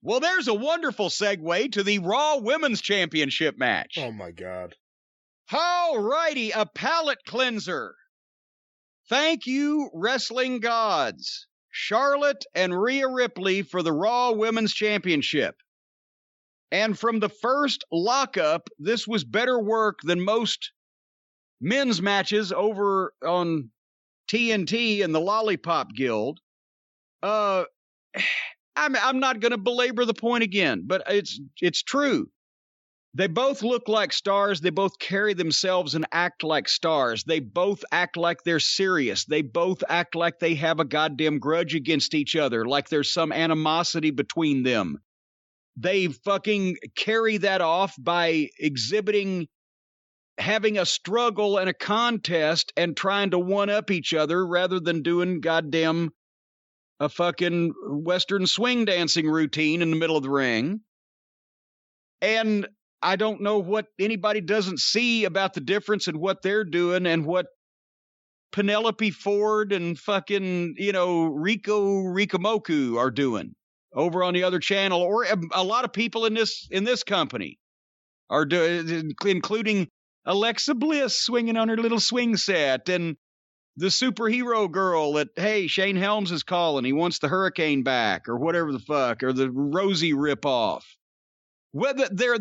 Well, there's a wonderful segue to the Raw Women's Championship match. Oh, my God. All righty, a palate cleanser. Thank you, wrestling gods. Charlotte and Rhea Ripley for the Raw Women's Championship. And from the first lockup, this was better work than most men's matches over on TNT and the Lollipop Guild. I'm not going to belabor the point again, but it's true. They both look like stars. They both carry themselves and act like stars. They both act like they're serious. They both act like they have a goddamn grudge against each other, like there's some animosity between them. They fucking carry that off by exhibiting having a struggle and a contest and trying to one-up each other rather than doing goddamn a fucking Western swing dancing routine in the middle of the ring. And I don't know what anybody doesn't see about the difference in what they're doing and what Penelope Ford and fucking, Rico Rikamoku are doing over on the other channel, or a lot of people in this company are doing, including Alexa Bliss swinging on her little swing set, and the superhero girl that, hey, Shane Helms is calling. He wants the Hurricane back, or whatever the fuck, or the Rosie ripoff. Whether they're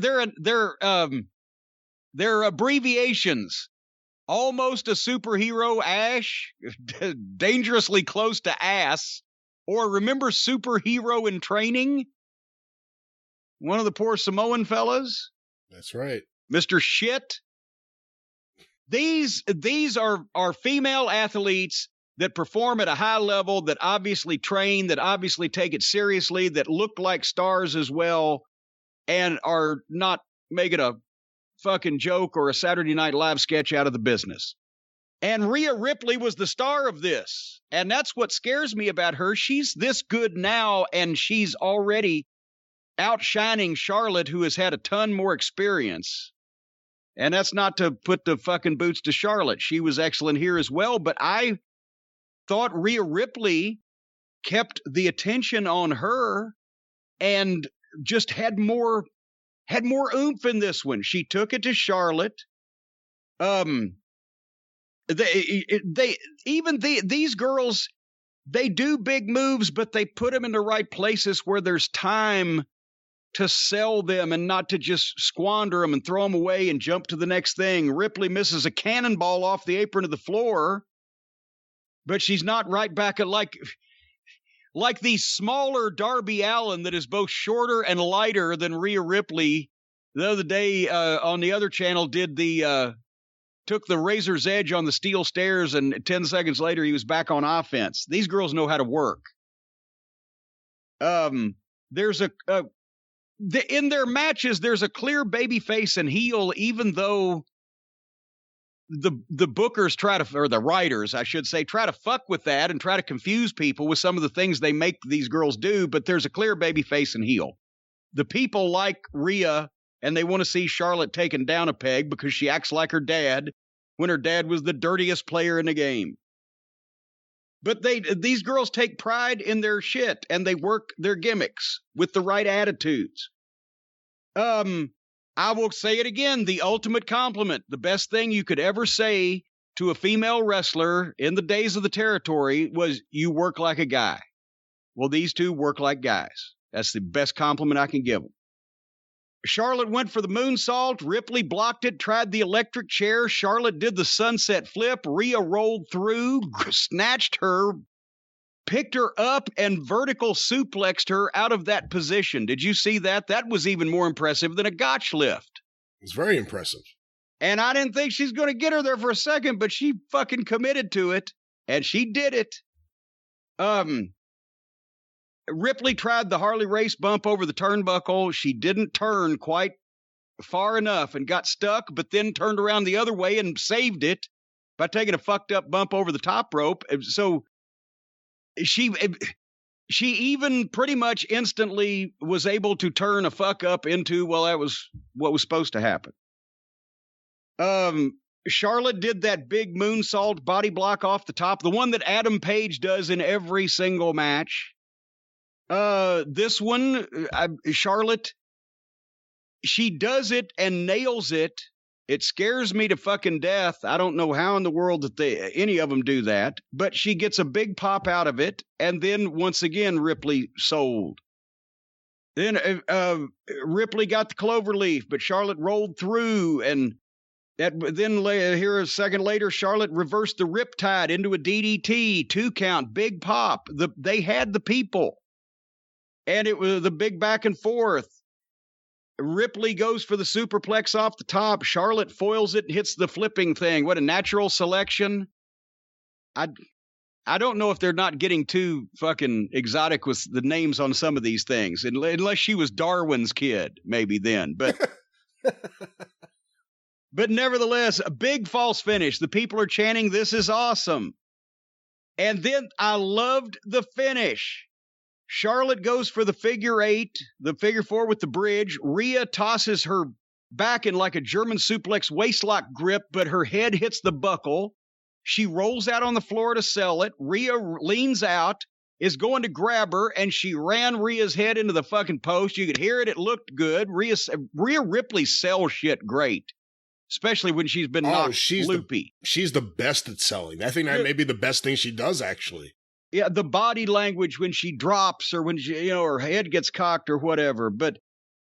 abbreviations. Almost a superhero, Ash, dangerously close to ass, or remember Superhero in Training? One of the poor Samoan fellas? That's right. Mr. Shit. These are female athletes that perform at a high level, that obviously train, that obviously take it seriously, that look like stars as well, and are not making a fucking joke or a Saturday Night Live sketch out of the business. And Rhea Ripley was the star of this. And that's what scares me about her. She's this good now, and she's already outshining Charlotte, who has had a ton more experience. And that's not to put the fucking boots to Charlotte. She was excellent here as well. But I thought Rhea Ripley kept the attention on her and just had more oomph in this one. She took it to Charlotte. These girls, they do big moves, but they put them in the right places where there's time to sell them and not to just squander them and throw them away and jump to the next thing. Ripley misses a cannonball off the apron of the floor, but she's not right back at like the smaller Darby Allin that is both shorter and lighter than Rhea Ripley. The other day on the other channel took the razor's edge on the steel stairs, and 10 seconds later he was back on offense. These girls know how to work. There's in their matches, there's a clear babyface and heel, even though the bookers or the writers, I should say, try to fuck with that and try to confuse people with some of the things they make these girls do, but there's a clear babyface and heel. The people like Rhea, and they want to see Charlotte taken down a peg because she acts like her dad when her dad was the dirtiest player in the game. But these girls take pride in their shit, and they work their gimmicks with the right attitudes. I will say it again, the ultimate compliment, the best thing you could ever say to a female wrestler in the days of the territory was, you work like a guy. Well, these two work like guys. That's the best compliment I can give them. Charlotte went for the moonsault. Ripley blocked it, tried the electric chair. Charlotte did the sunset flip. Rhea rolled through, snatched her, picked her up, and vertical suplexed her out of that position. Did you see that? That was even more impressive than a gotch lift. It's very impressive. And I didn't think she's going to get her there for a second, but she fucking committed to it, and she did it. Ripley tried the Harley Race bump over the turnbuckle. She didn't turn quite far enough and got stuck, but then turned around the other way and saved it by taking a fucked up bump over the top rope. So she even pretty much instantly was able to turn a fuck up into, well, that was what was supposed to happen. Charlotte did that big moonsault body block off the top, the one that Adam Page does in every single match. This one, Charlotte, she does it and nails it. It scares me to fucking death. I don't know how in the world that any of them do that, but she gets a big pop out of it. And then once again, Ripley sold. Then Ripley got the cloverleaf, but Charlotte rolled through. And then here a second later, Charlotte reversed the riptide into a DDT, 2 count, big pop. They had the people. And it was the big back and forth. Ripley goes for the superplex off the top. Charlotte foils it and hits the flipping thing. What a natural selection. I don't know if they're not getting too fucking exotic with the names on some of these things, unless she was Darwin's kid, maybe then. But but nevertheless, a big false finish. The people are chanting, "This is awesome." And then I loved the finish. Charlotte goes for the figure 8, the figure 4 with the bridge. Rhea tosses her back in like a German suplex waistlock grip, but her head hits the buckle. She rolls out on the floor to sell it. Rhea leans out, is going to grab her, and she ran Rhea's head into the fucking post. You could hear it. It looked good. Rhea Ripley sells shit great, especially when she's been knocked loopy. She's the best at selling. I think that may be the best thing she does, actually. Yeah, the body language when she drops or when she, her head gets cocked or whatever. But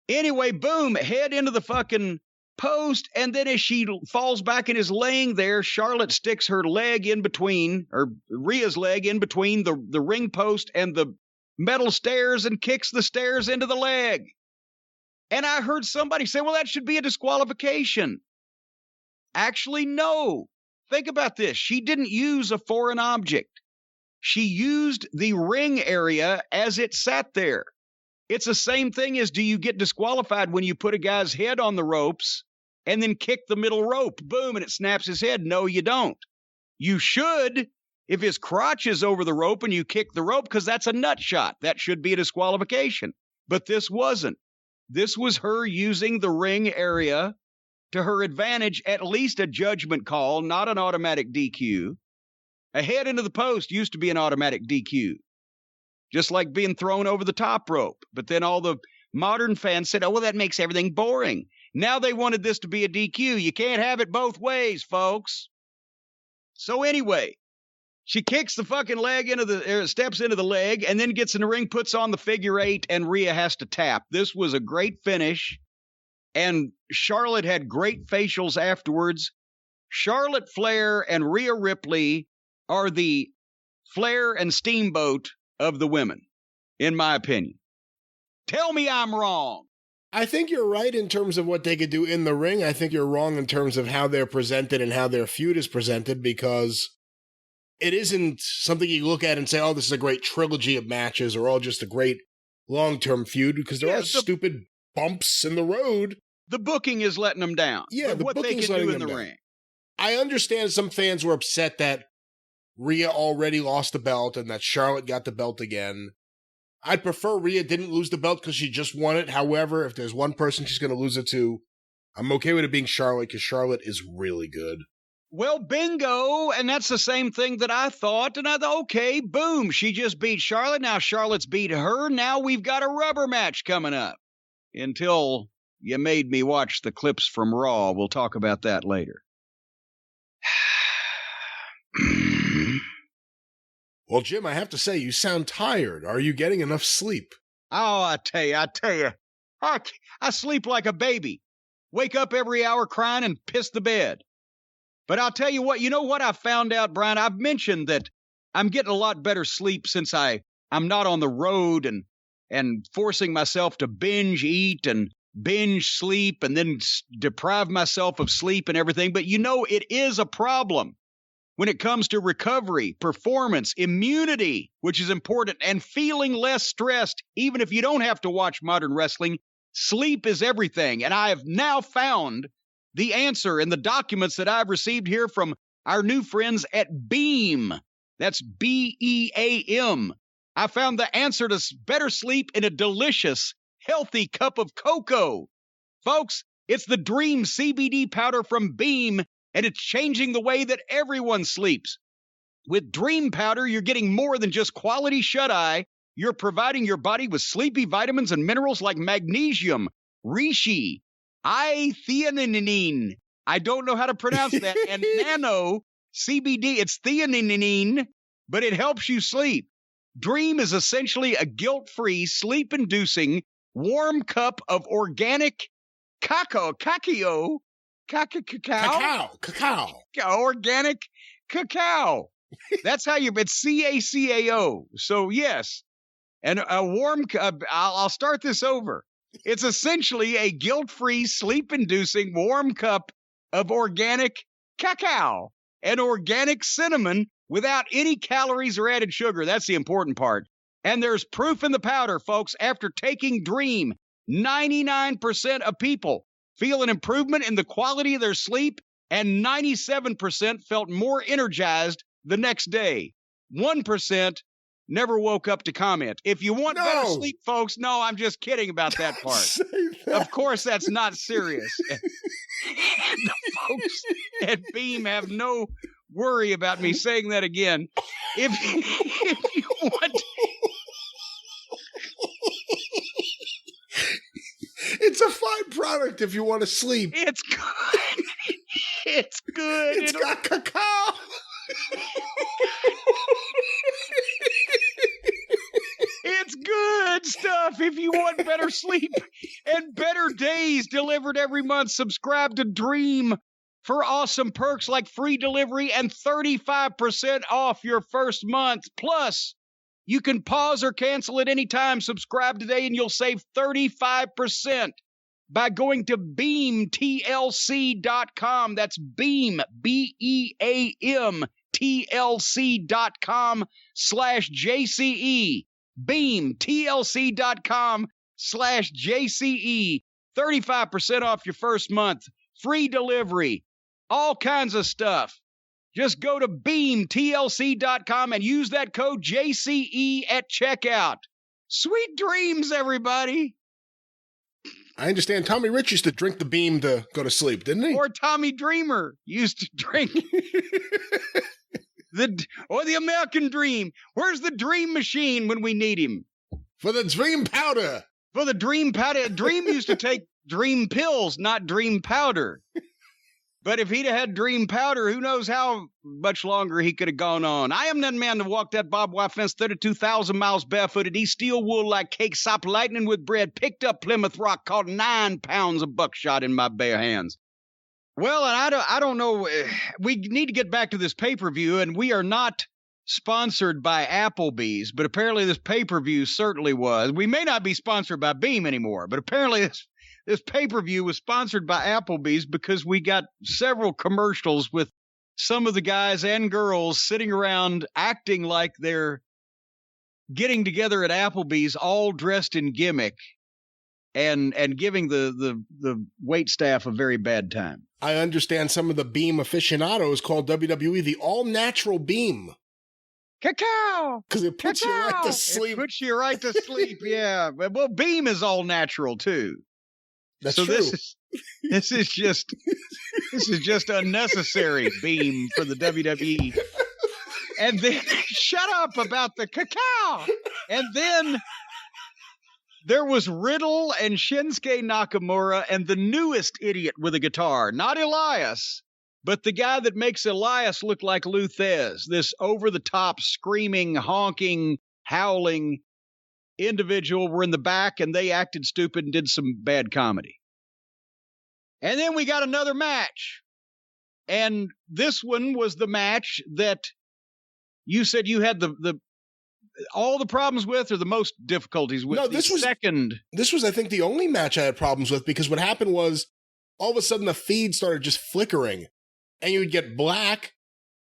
anyway, boom, head into the fucking post. And then as she falls back and is laying there, Charlotte sticks her leg in between, or Rhea's leg in between the ring post and the metal stairs and kicks the stairs into the leg. And I heard somebody say, well, that should be a disqualification. Actually, no. Think about this. She didn't use a foreign object. She used the ring area as it sat there. It's the same thing as, do you get disqualified when you put a guy's head on the ropes and then kick the middle rope? Boom, and it snaps his head. No, you don't. You should if his crotch is over the rope and you kick the rope, because that's a nut shot. That should be a disqualification. But this wasn't. This was her using the ring area to her advantage, at least a judgment call, not an automatic DQ. A head into the post used to be an automatic DQ, just like being thrown over the top rope. But then all the modern fans said, oh, well, that makes everything boring. Now they wanted this to be a DQ. You can't have it both ways, folks. So anyway, she kicks the fucking leg steps into the leg, and then gets in the ring, puts on the figure 8, and Rhea has to tap. This was a great finish, and Charlotte had great facials afterwards. Charlotte Flair and Rhea Ripley are the Flair and Steamboat of the women, in my opinion. Tell me I'm wrong. I think you're right in terms of what they could do in the ring. I think you're wrong in terms of how they're presented and how their feud is presented, because it isn't something you look at and say, oh, this is a great trilogy of matches or all just a great long-term feud, because there are stupid bumps in the road. The booking is letting them down. Yeah, what they can do in the ring. I understand some fans were upset that Rhea already lost the belt and that Charlotte got the belt again. I'd prefer Rhea didn't lose the belt because she just won it. However, if there's one person she's going to lose it to, I'm okay with it being Charlotte, because Charlotte is really good. Well, bingo, and that's the same thing that I thought. And I thought, okay, boom, she just beat Charlotte. Now Charlotte's beat her. Now we've got a rubber match coming up. Until you made me watch the clips from Raw. We'll talk about that later. Well, Jim, I have to say, you sound tired. Are you getting enough sleep? Oh, I tell you, I sleep like a baby. Wake up every hour crying and piss the bed. But I'll tell you what, you know what I found out, Brian? I've mentioned that I'm getting a lot better sleep since I'm not on the road and forcing myself to binge eat and binge sleep and then deprive myself of sleep and everything. But it is a problem when it comes to recovery, performance, immunity, which is important, and feeling less stressed. Even if you don't have to watch modern wrestling, sleep is everything. And I have now found the answer in the documents that I've received here from our new friends at Beam. That's BEAM. I found the answer to better sleep in a delicious, healthy cup of cocoa. Folks, it's the Dream CBD powder from Beam, and it's changing the way that everyone sleeps. With Dream Powder, you're getting more than just quality shut-eye. you're providing your body with sleepy vitamins and minerals like magnesium, reishi, I-theanine. I don't know how to pronounce that. And nano CBD. It's theanine, but it helps you sleep. Dream is essentially a guilt-free, sleep-inducing, warm cup of organic cacao. Organic cacao. That's how it's CACAO. So yes, and a warm cup. I'll start this over. It's essentially a guilt-free, sleep-inducing, warm cup of organic cacao and organic cinnamon without any calories or added sugar. That's the important part. And there's proof in the powder, folks. After taking Dream, 99% of people feel an improvement in the quality of their sleep, and 97% felt more energized the next day. 1% never woke up to comment. If you want better sleep, folks, no, I'm just kidding about that part. Of course, that's not serious. And the folks at Beam have no worry about me saying that again. If you want... It's a fine product if you want to sleep. It's good. It's good. It's got cacao. It's good stuff. If you want better sleep and better days delivered every month, subscribe to Dream for awesome perks like free delivery and 35% off your first month. Plus, you can pause or cancel at any time. Subscribe today and you'll save 35% by going to beamtlc.com. That's Beam, BEAM, TLC.com/JCE. BeamTLC.com/JCE. 35% off your first month. Free delivery. All kinds of stuff. Just go to BeamTLC.com and use that code JCE at checkout. Sweet dreams, everybody. I understand Tommy Rich used to drink the Beam to go to sleep, didn't he? Or Tommy Dreamer used to drink the American Dream. Where's the Dream Machine when we need him? For the Dream Powder. For the Dream Powder. Dream used to take Dream pills, not Dream Powder. But if he'd have had Dream Powder, who knows how much longer he could have gone on. I am that man that walked that barbed wire fence 32,000 miles barefooted. He steel wool like cake, sop lightning with bread, picked up Plymouth Rock, caught 9 pounds of buckshot in my bare hands. Well, and I don't know. We need to get back to this pay-per-view, and we are not sponsored by Applebee's, but apparently this pay-per-view certainly was. We may not be sponsored by Beam anymore, but apparently this pay-per-view was sponsored by Applebee's because we got several commercials with some of the guys and girls sitting around acting like they're getting together at Applebee's all dressed in gimmick and giving the wait staff a very bad time. I understand some of the Beam aficionados call WWE the all-natural Beam. Cacao! Because it puts you right to sleep. It puts you right to sleep, yeah. Well, Beam is all natural, too. That's so true. This is just unnecessary Beam for the WWE. And then shut up about the cacao. And then there was Riddle and Shinsuke Nakamura and the newest idiot with a guitar, not Elias, but the guy that makes Elias look like Luthez, this over-the-top screaming, honking, howling individual were in the back, and they acted stupid and did some bad comedy. And then we got another match. And this one was the match that you said you had the all the problems with, or the most difficulties with. No, this was, I think, the only match I had problems with, because what happened was all of a sudden the feed started just flickering, and you would get black,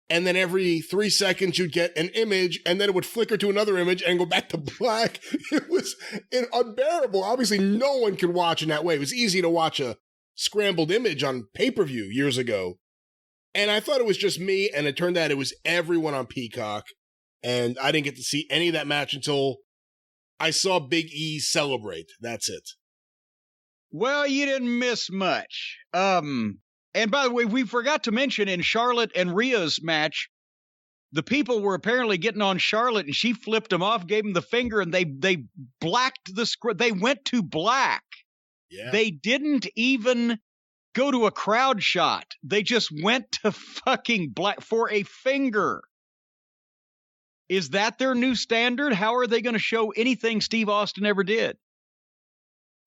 and then every 3 seconds you'd get an image, and then it would flicker to another image and go back to black. It was unbearable. Obviously, no one could watch in that way. It was easy to watch a scrambled image on pay-per-view years ago. And I thought it was just me, and it turned out it was everyone on Peacock. And I didn't get to see any of that match until I saw Big E celebrate. That's it. Well, you didn't miss much. And by the way, we forgot to mention in Charlotte and Rhea's match, the people were apparently getting on Charlotte, and she flipped them off, gave them the finger, and they blacked the script. They went to black. Yeah. They didn't even go to a crowd shot. They just went to fucking black for a finger. Is that their new standard? How are they going to show anything Steve Austin ever did?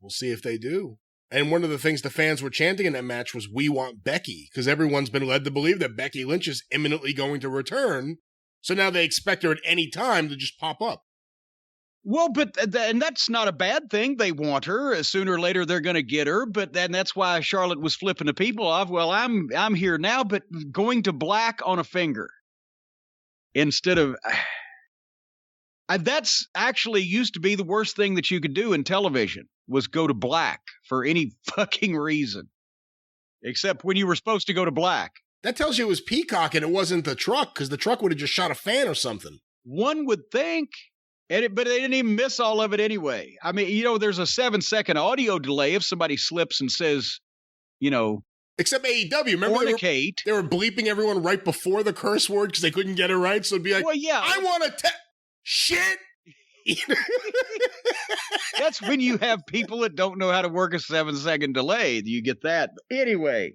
We'll see if they do. And one of the things the fans were chanting in that match was, "We want Becky," because everyone's been led to believe that Becky Lynch is imminently going to return. So now they expect her at any time to just pop up. Well, and that's not a bad thing. They want her. Sooner or later, they're going to get her. But then that's why Charlotte was flipping the people off. Well, I'm here now, but going to black on a finger instead of. That's actually used to be the worst thing that you could do in television, was go to black for any fucking reason, except when you were supposed to go to black. That tells you it was Peacock and it wasn't the truck, because the truck would have just shot a fan or something. One would think, but they didn't even miss all of it anyway. I mean, there's a 7-second audio delay if somebody slips and says, Except AEW, remember they were bleeping everyone right before the curse word because they couldn't get it right, so it'd be like, well, yeah, I want to shit. That's when you have people that don't know how to work a 7-second delay. You get that. Anyway,